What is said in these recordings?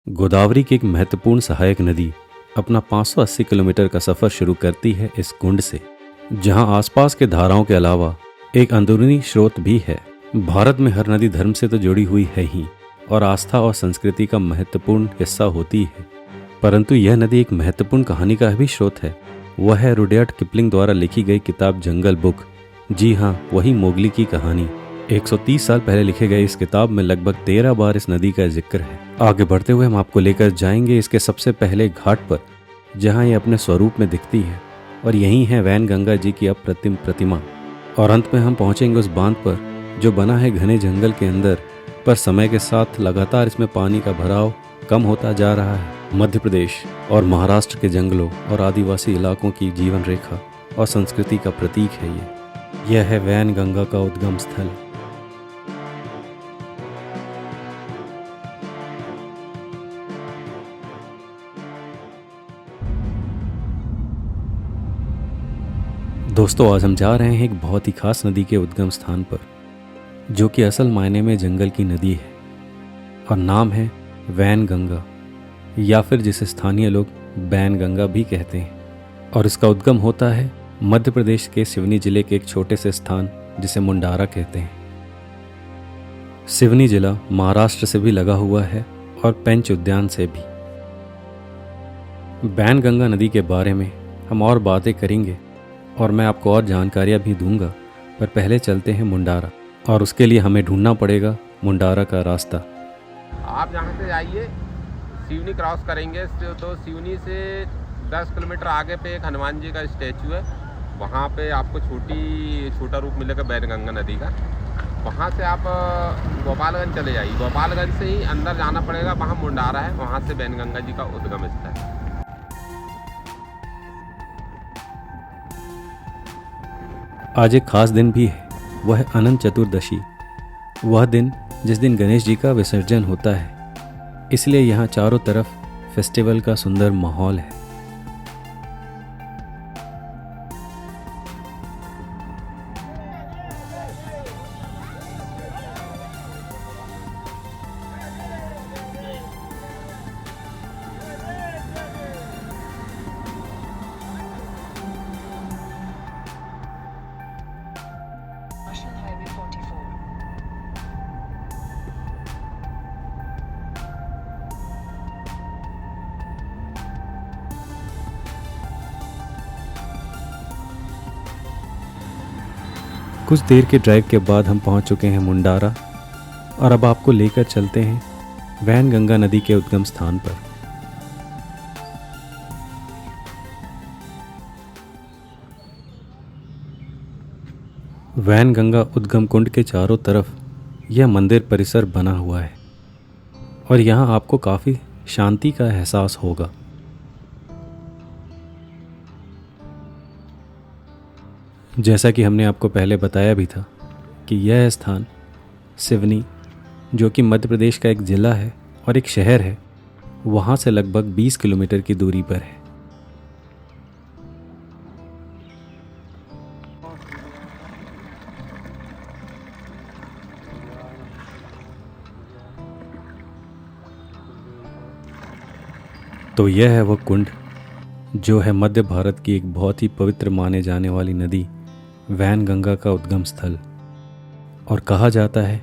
गोदावरी की एक महत्वपूर्ण सहायक नदी अपना 580 किलोमीटर का सफ़र शुरू करती है इस कुंड से, जहां आसपास के धाराओं के अलावा एक अंदरूनी स्रोत भी है। भारत में हर नदी धर्म से तो जुड़ी हुई है ही और आस्था और संस्कृति का महत्वपूर्ण हिस्सा होती है, परंतु यह नदी एक महत्वपूर्ण कहानी का भी स्रोत है। वह है रुडयार्ड किपलिंग द्वारा लिखी गई किताब जंगल बुक। जी हाँ, वही मोगली की कहानी। 130 साल पहले लिखे गए इस किताब में लगभग 13 बार इस नदी का जिक्र है। आगे बढ़ते हुए हम आपको लेकर जाएंगे इसके सबसे पहले घाट पर, जहां ये अपने स्वरूप में दिखती है, और यही है वैनगंगा जी की अप्रतिम प्रतिमा। और अंत में हम पहुंचेंगे उस बांध पर जो बना है घने जंगल के अंदर, पर समय के साथ लगातार इसमें पानी का भराव कम होता जा रहा है। मध्य प्रदेश और महाराष्ट्र के जंगलों और आदिवासी इलाकों की जीवन रेखा और संस्कृति का प्रतीक है यह है वैनगंगा का उद्गम स्थल। दोस्तों, आज हम जा रहे हैं एक बहुत ही खास नदी के उद्गम स्थान पर, जो कि असल मायने में जंगल की नदी है और नाम है वैनगंगा, या फिर जिसे स्थानीय लोग बैनगंगा भी कहते हैं। और इसका उद्गम होता है मध्य प्रदेश के सिवनी जिले के एक छोटे से स्थान जिसे मुंडारा कहते हैं। सिवनी जिला महाराष्ट्र से भी लगा हुआ है और पेंच उद्यान से भी। बैनगंगा नदी के बारे में हम और बातें करेंगे और मैं आपको और जानकारियाँ भी दूंगा, पर पहले चलते हैं मुंडारा, और उसके लिए हमें ढूंढना पड़ेगा मुंडारा का रास्ता। आप यहाँ से जाइए, सिवनी क्रॉस करेंगे तो सिवनी से 10 किलोमीटर आगे पे एक हनुमान जी का स्टैचू है। वहाँ पे आपको छोटा रूप मिलेगा बैनगंगा नदी का। वहाँ से आप गोपालगंज चले जाइए, गोपालगंज से ही अंदर जाना पड़ेगा, वहाँ मुंडारा है, वहाँ से बैनगंगा जी का उद्गम स्थल है। आज एक खास दिन भी है, वह है अनंत चतुर्दशी। वह दिन जिस दिन गणेश जी का विसर्जन होता है, इसलिए यहाँ चारों तरफ फेस्टिवल का सुंदर माहौल है। National Highway 44. कुछ देर के ड्राइव के बाद हम पहुंच चुके हैं मुंडारा, और अब आपको लेकर चलते हैं वैनगंगा नदी के उद्गम स्थान पर। वैनगंगा उद्गम कुंड के चारों तरफ यह मंदिर परिसर बना हुआ है और यहाँ आपको काफ़ी शांति का एहसास होगा। जैसा कि हमने आपको पहले बताया भी था कि यह स्थान सिवनी, जो कि मध्य प्रदेश का एक ज़िला है और एक शहर है, वहाँ से लगभग 20 किलोमीटर की दूरी पर है। तो यह है वह कुंड जो है मध्य भारत की एक बहुत ही पवित्र माने जाने वाली नदी वैनगंगा का उद्गम स्थल। और कहा जाता है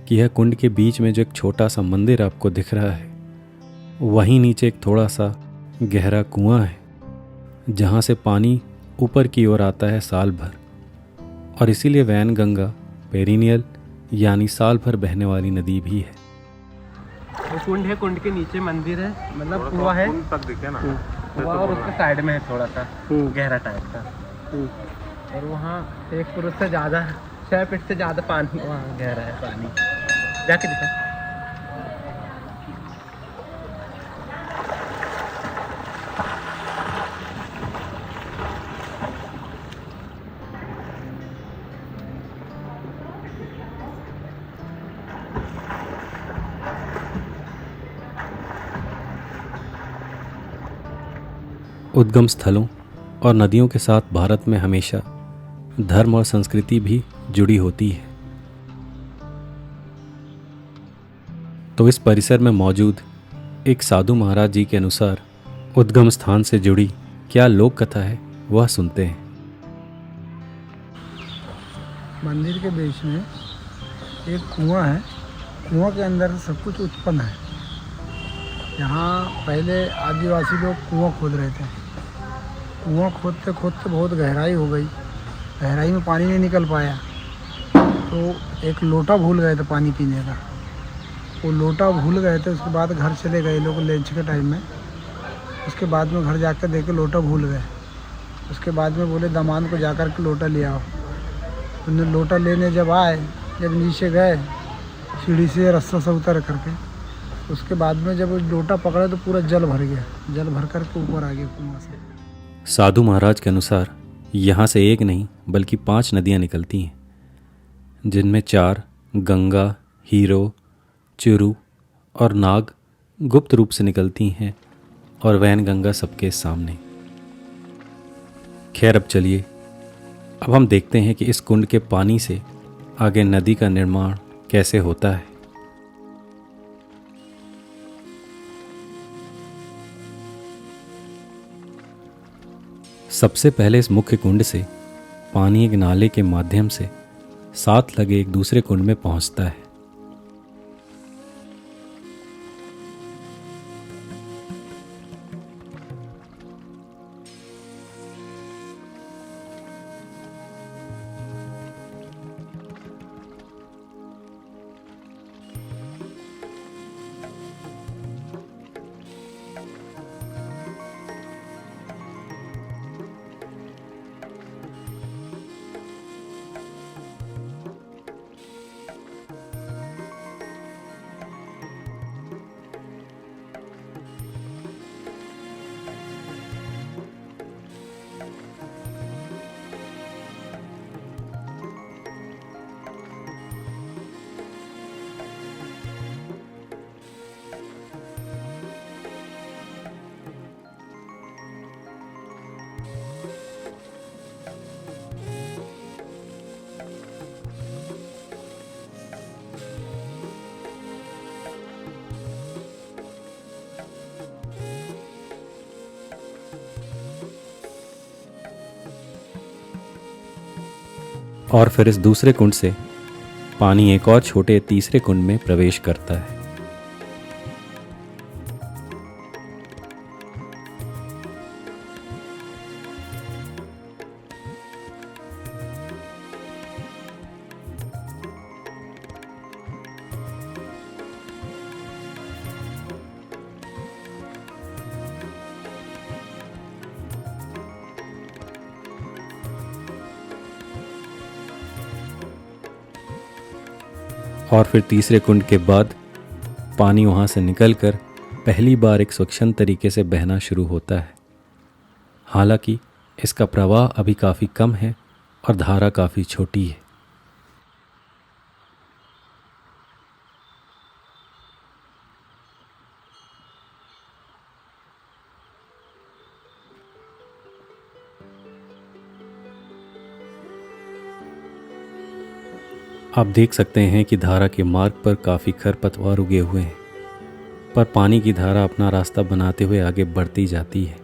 कि यह कुंड के बीच में जो एक छोटा सा मंदिर आपको दिख रहा है, वहीं नीचे एक थोड़ा सा गहरा कुआं है, जहां से पानी ऊपर की ओर आता है साल भर, और इसीलिए वैनगंगा पेरिनियल यानी साल भर बहने वाली नदी भी है। वो कुंड है, कुंड के नीचे मंदिर है, मतलब कुआं है तक दिखे ना, कुआं, और उसके साइड में है थोड़ा सा गहरा टाइप का, और वहाँ 1 फुट से ज़्यादा 6 फीट से ज़्यादा पानी वहाँ गहरा है पानी। जाके दिखा। उद्गम स्थलों और नदियों के साथ भारत में हमेशा धर्म और संस्कृति भी जुड़ी होती है। तो इस परिसर में मौजूद एक साधु महाराज जी के अनुसार उद्गम स्थान से जुड़ी क्या लोक कथा है वह सुनते हैं। मंदिर के बीच में एक कुआं है। कुआं के अंदर सब कुछ उत्पन्न है। यहाँ पहले आदिवासी लोग कुआं खोद रहे थे। कुआं खोदते खोदते बहुत गहराई हो गई। गहराई में पानी नहीं निकल पाया तो एक लोटा भूल गए थे पानी पीने का। वो लोटा भूल गए थे। उसके बाद घर चले गए लोग लंच के टाइम में। उसके बाद में घर जाकर देखे लोटा भूल गए। उसके बाद में बोले दामाद को जाकर के लोटा ले आओ। उन्हें लोटा लेने जब आए, जब नीचे गए सीढ़ी से रास्ता से उतर करके, उसके बाद में जब लोटा पकड़े तो पूरा जल भर गया। जल भर करके ऊपर आ गया कुआं से। साधु महाराज के अनुसार यहाँ से एक नहीं बल्कि 5 नदियाँ निकलती हैं, जिनमें 4 गंगा, हीरो, चुरू और नाग गुप्त रूप से निकलती हैं और वैनगंगा सबके सामने। खैर अब चलिए, अब हम देखते हैं कि इस कुंड के पानी से आगे नदी का निर्माण कैसे होता है। सबसे पहले इस मुख्य कुंड से पानी एक नाले के माध्यम से साथ लगे एक दूसरे कुंड में पहुंचता है। और फिर इस दूसरे कुंड से पानी एक और छोटे तीसरे कुंड में प्रवेश करता है। और फिर तीसरे कुंड के बाद पानी वहाँ से निकलकर पहली बार एक स्वच्छंद तरीके से बहना शुरू होता है। हालांकि इसका प्रवाह अभी काफ़ी कम है और धारा काफ़ी छोटी है। आप देख सकते हैं कि धारा के मार्ग पर काफ़ी खरपतवार उगे हुए हैं, पर पानी की धारा अपना रास्ता बनाते हुए आगे बढ़ती जाती है।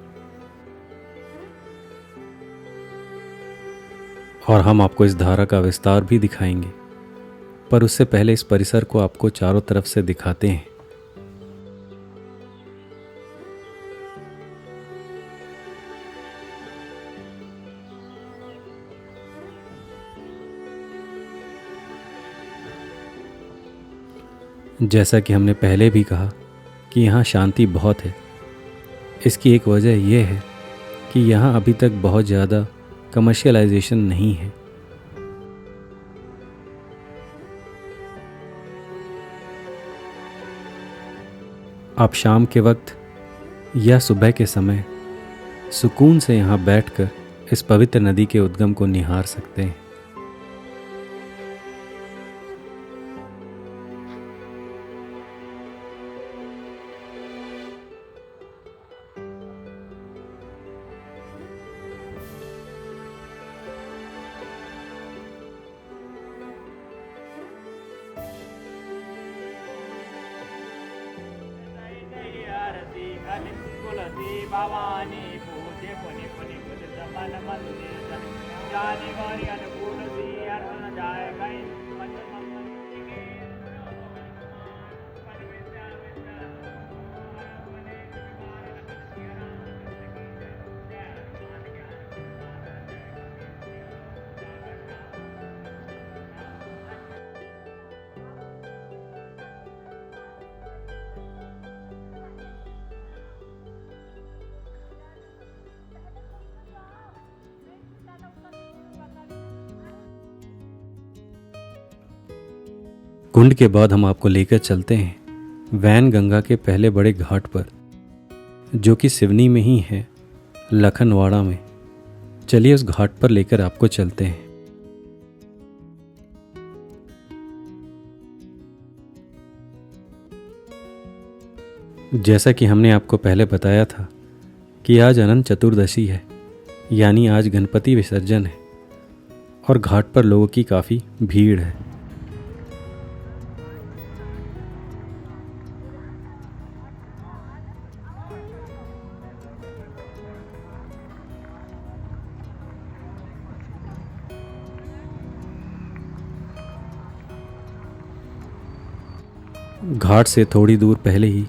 और हम आपको इस धारा का विस्तार भी दिखाएंगे, पर उससे पहले इस परिसर को आपको चारों तरफ से दिखाते हैं। जैसा कि हमने पहले भी कहा कि यहाँ शांति बहुत है। इसकी एक वजह यह है कि यहाँ अभी तक बहुत ज़्यादा कमर्शियलाइजेशन नहीं है। आप शाम के वक्त या सुबह के समय सुकून से यहाँ बैठकर इस पवित्र नदी के उद्गम को निहार सकते हैं। तुलसी भवानी पूज्य पुनि पुनि कुछ मन मंदिर धन जाने गौरी अनुकूल सी अर्पण जाय गई मन मंगल के कुंड के बाद हम आपको लेकर चलते हैं वैन गंगा के पहले बड़े घाट पर, जो कि सिवनी में ही है, लखनवाड़ा में। चलिए उस घाट पर लेकर आपको चलते हैं। जैसा कि हमने आपको पहले बताया था कि आज अनंत चतुर्दशी है, यानी आज गणपति विसर्जन है और घाट पर लोगों की काफ़ी भीड़ है। घाट से थोड़ी दूर पहले ही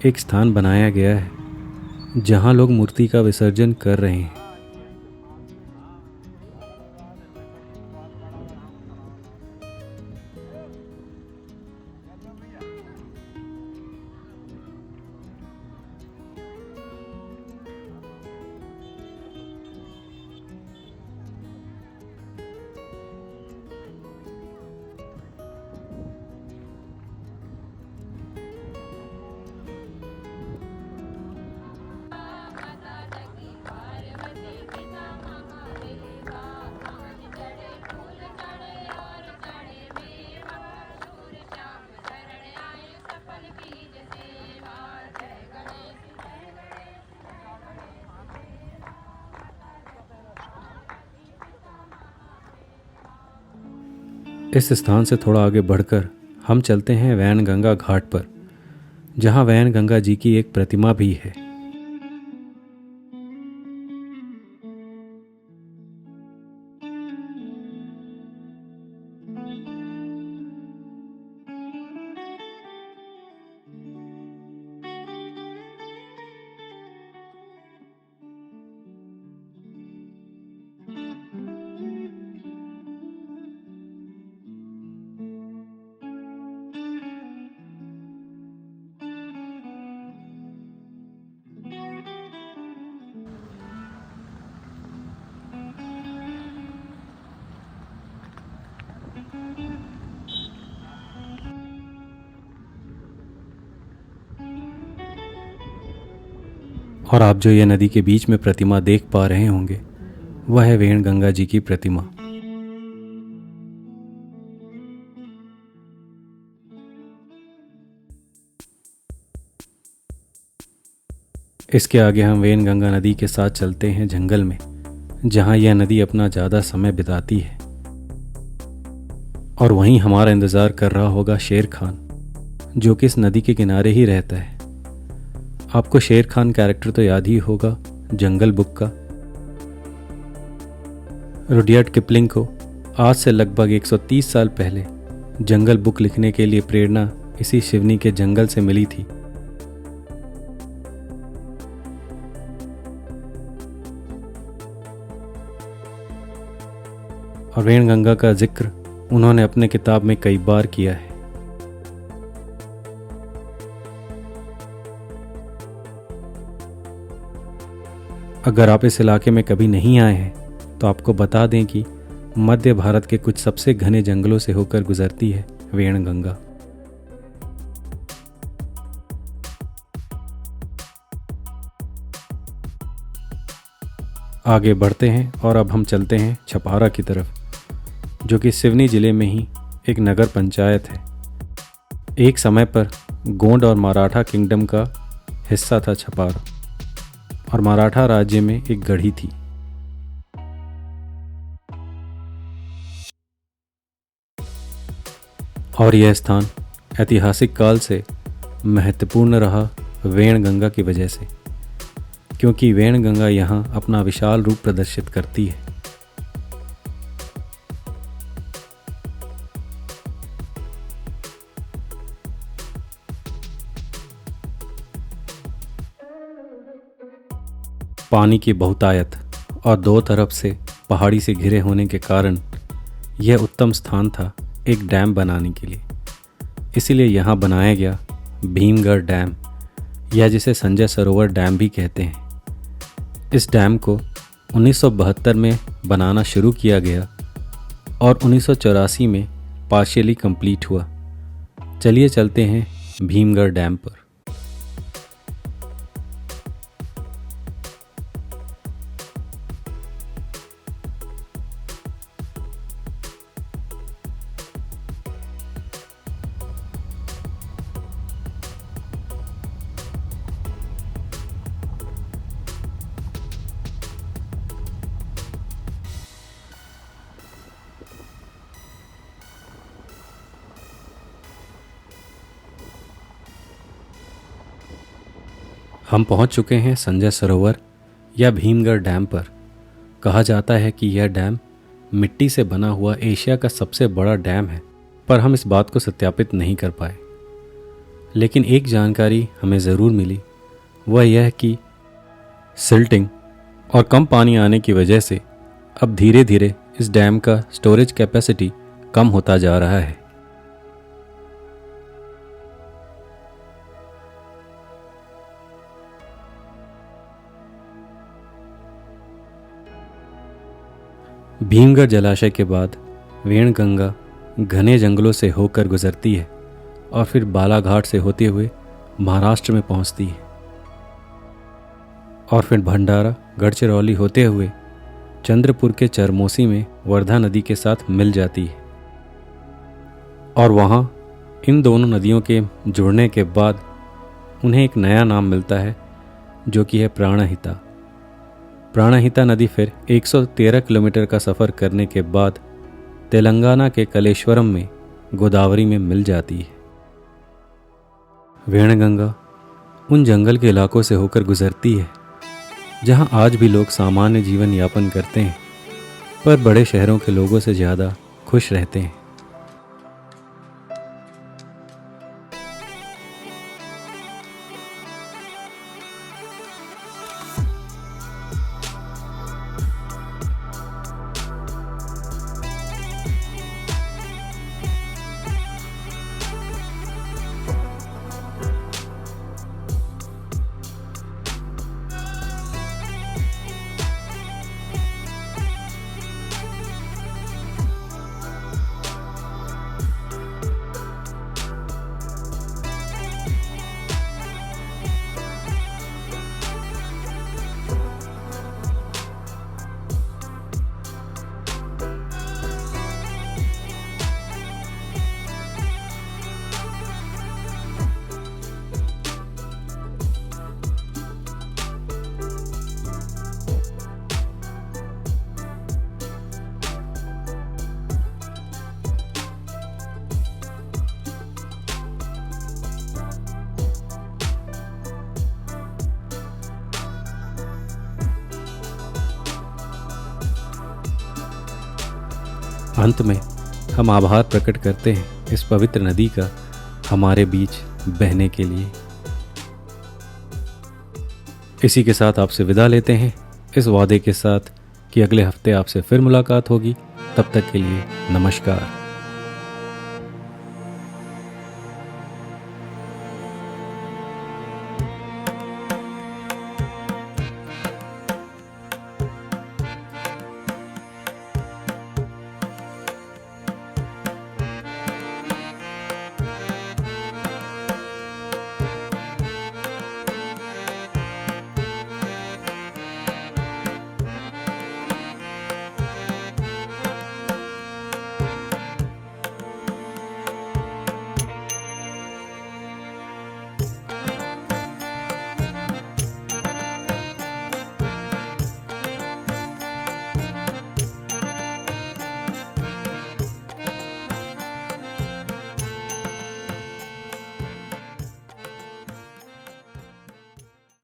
एक स्थान बनाया गया है जहां लोग मूर्ति का विसर्जन कर रहे हैं। इस स्थान से थोड़ा आगे बढ़कर हम चलते हैं वैन गंगा घाट पर, जहां वैन गंगा जी की एक प्रतिमा भी है। और आप जो ये नदी के बीच में प्रतिमा देख पा रहे होंगे, वह है वेण गंगा जी की प्रतिमा। इसके आगे हम वेण गंगा नदी के साथ चलते हैं जंगल में, जहां यह नदी अपना ज़्यादा समय बिताती है। और वहीं हमारा इंतज़ार कर रहा होगा शेर खान, जो कि इस नदी के किनारे ही रहता है। आपको शेर खान कैरेक्टर तो याद ही होगा जंगल बुक का। रुडयार्ड किपलिंग को आज से लगभग 130 साल पहले जंगल बुक लिखने के लिए प्रेरणा इसी सिवनी के जंगल से मिली थी। और वेण गंगा का जिक्र उन्होंने अपने किताब में कई बार किया है। अगर आप इस इलाके में कभी नहीं आए हैं तो आपको बता दें कि मध्य भारत के कुछ सबसे घने जंगलों से होकर गुजरती है वेण गंगा। आगे बढ़ते हैं और अब हम चलते हैं छपारा की तरफ, जो कि सिवनी जिले में ही एक नगर पंचायत है। एक समय पर गोंड और मराठा किंगडम का हिस्सा था छपारा, और मराठा राज्य में एक गढ़ी थी। और यह स्थान ऐतिहासिक काल से महत्वपूर्ण रहा वेण गंगा की वजह से, क्योंकि वेणगंगा यहाँ अपना विशाल रूप प्रदर्शित करती है। पानी की बहुतायत और दो तरफ से पहाड़ी से घिरे होने के कारण यह उत्तम स्थान था एक डैम बनाने के लिए। इसीलिए यहाँ बनाया गया भीमगढ़ डैम, या जिसे संजय सरोवर डैम भी कहते हैं। इस डैम को 1972 में बनाना शुरू किया गया और 1984 में पार्शियली कंप्लीट हुआ। चलिए चलते हैं भीमगढ़ डैम पर। हम पहुंच चुके हैं संजय सरोवर या भीमगढ़ डैम पर। कहा जाता है कि यह डैम मिट्टी से बना हुआ एशिया का सबसे बड़ा डैम है, पर हम इस बात को सत्यापित नहीं कर पाए। लेकिन एक जानकारी हमें ज़रूर मिली, वह यह कि सिल्टिंग और कम पानी आने की वजह से अब धीरे धीरे इस डैम का स्टोरेज कैपेसिटी कम होता जा रहा है। भीमगढ़ जलाशय के बाद वेणगंगा घने जंगलों से होकर गुजरती है और फिर बालाघाट से होते हुए महाराष्ट्र में पहुंचती है और फिर भंडारा गढ़चिरौली होते हुए चंद्रपुर के चरमोसी में वर्धा नदी के साथ मिल जाती है। और वहाँ इन दोनों नदियों के जुड़ने के बाद उन्हें एक नया नाम मिलता है, जो कि है प्राणहिता। प्राणहिता नदी फिर 113 किलोमीटर का सफ़र करने के बाद तेलंगाना के कलेश्वरम में गोदावरी में मिल जाती है। वेणगंगा उन जंगल के इलाकों से होकर गुजरती है जहां आज भी लोग सामान्य जीवन यापन करते हैं, पर बड़े शहरों के लोगों से ज़्यादा खुश रहते हैं। अंत में हम आभार प्रकट करते हैं इस पवित्र नदी का हमारे बीच बहने के लिए। इसी के साथ आपसे विदा लेते हैं, इस वादे के साथ कि अगले हफ्ते आपसे फिर मुलाकात होगी। तब तक के लिए नमस्कार।